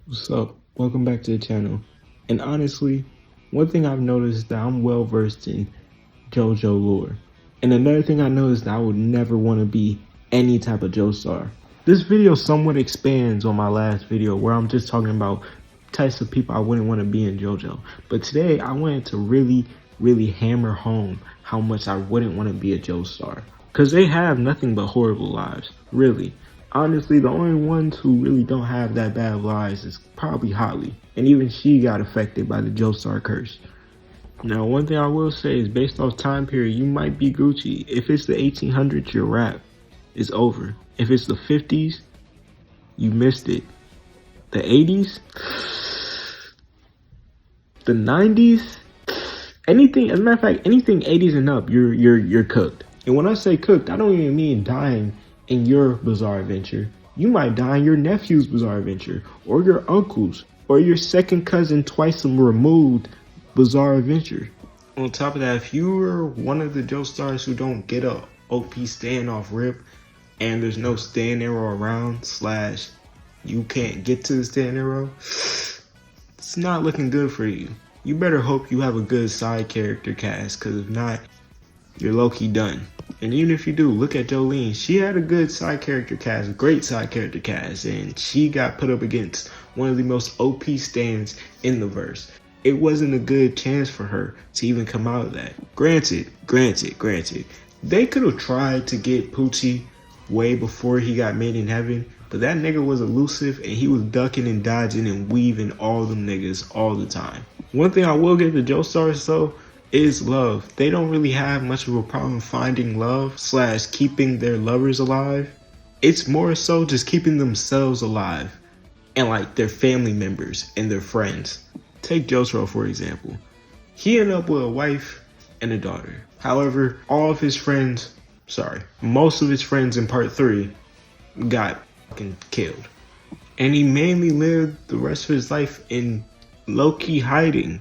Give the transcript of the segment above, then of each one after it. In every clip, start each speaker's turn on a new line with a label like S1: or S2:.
S1: What's up? Welcome back to the channel. And honestly, one thing I've noticed is that I'm well versed in JoJo lore. And another thing I noticed that I would never want to be any type of Joestar. This video somewhat expands on my last video where I'm just talking about types of people I wouldn't want to be in JoJo. But today I wanted to really hammer home how much I wouldn't want to be a Joestar. Because they have nothing but horrible lives, really. Honestly, the only ones who really don't have that bad of lives is probably Holly. And even she got affected by the Joestar curse. Now, one thing I will say is based off time period, you might be Gucci. If it's the 1800s, your rap is over. If it's the 50s, you missed it. The 80s, the 90s, anything, as a matter of fact, anything 80s and up, you're cooked. And when I say cooked, I don't even mean dying in your bizarre adventure. You might die in your nephew's bizarre adventure, or your uncle's, or your second cousin twice removed bizarre adventure. On top of that, if you were one of the Joestars who don't get a OP stand off rip, and there's no stand arrow around, slash you can't get to the stand arrow, it's not looking good for you. You better hope you have a good side character cast, because if not, you're low-key done. And even if you do, look at Jolene. She had a good side character cast, great side character cast, and she got put up against one of the most OP stands in the verse. It wasn't a good chance for her to even come out of that. Granted, they could have tried to get Poochie way before he got made in heaven, but that nigga was elusive and he was ducking and dodging and weaving all them niggas all the time. One thing I will give the Joestars though is love. They don't really have much of a problem finding love slash keeping their lovers alive. It's more so just keeping themselves alive and like their family members and their friends. Take Jotaro for example. He ended up with a wife and a daughter. However, all of his friends, most of his friends in part 3 got fucking killed. And he mainly lived the rest of his life in low-key hiding.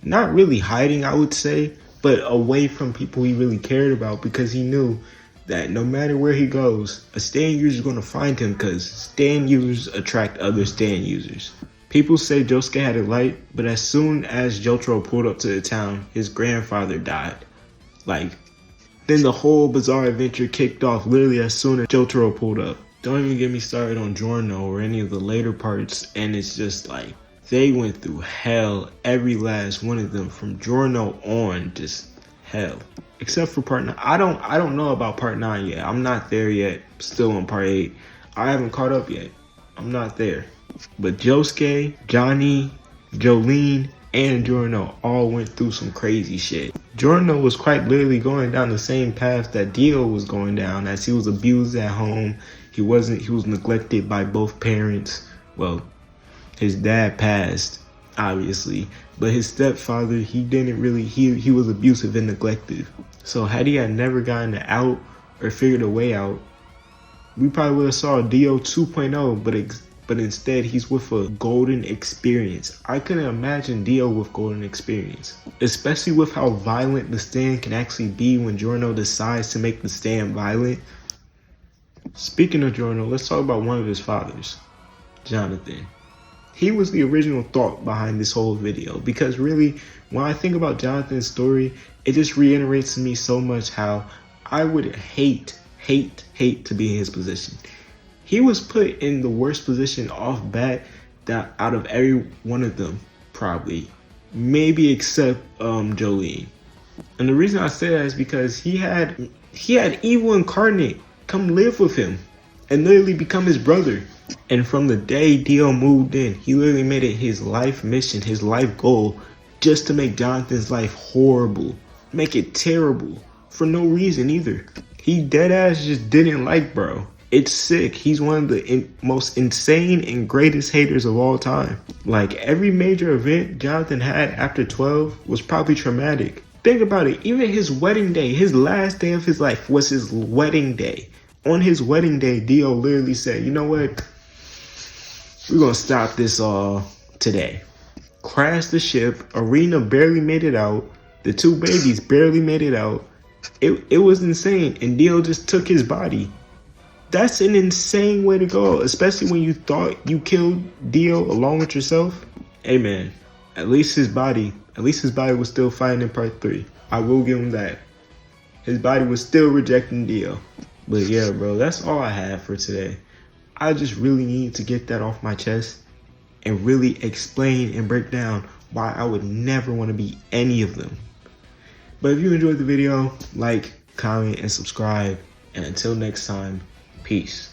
S1: Not really hiding, I would say, but away from people he really cared about, because he knew that no matter where he goes, a Stan user is going to find him, because Stan users attract other Stan users. People say Josuke had it light, but as soon as Jotaro pulled up to the town, his grandfather died. Then the whole bizarre adventure kicked off literally as soon as Jotaro pulled up. Don't even get me started on Giorno or any of the later parts, and it's just like, they went through hell, every last one of them, from Giorno on, just hell. Except for part 9. I don't know about part 9 yet. I'm not there yet. Still on part 8. I haven't caught up yet. I'm not there. But Josuke, Johnny, Jolene, and Giorno all went through some crazy shit. Giorno was quite literally going down the same path that Dio was going down, as he was abused at home. He was neglected by both parents. Well, his dad passed, obviously, but his stepfather, he was abusive and neglected. So had he had never gotten out or figured a way out, we probably would have saw Dio 2.0, but instead he's with a golden experience. I couldn't imagine Dio with golden experience, especially with how violent the stand can actually be when Giorno decides to make the stand violent. Speaking of Giorno, let's talk about one of his fathers, Jonathan. He was the original thought behind this whole video, because really, when I think about Jonathan's story, it just reiterates to me so much how I would hate to be in his position. He was put in the worst position off bat that out of every one of them, probably, maybe except Jolene. And the reason I say that is because he had evil incarnate come live with him and literally become his brother. And from the day Dio moved in, he literally made it his life mission, his life goal, just to make Jonathan's life horrible. Make it terrible. For no reason either. He deadass just didn't like bro. It's sick. He's one of the most insane and greatest haters of all time. Like, every major event Jonathan had after 12 was probably traumatic. Think about it. Even his wedding day, his last day of his life was his wedding day. On his wedding day, Dio literally said, you know what? We're going to stop this all today. Crashed the ship. Arena barely made it out. The two babies barely made it out. It was insane. And Dio just took his body That's an insane way to go, especially when you thought you killed Dio along with yourself. Hey man, at least his body was still fighting in part 3. I will give him that. His body was still rejecting Dio. But yeah, bro, that's all I have for today. I just really need to get that off my chest and really explain and break down why I would never want to be any of them. But if you enjoyed the video, like, comment, and subscribe. And until next time, peace.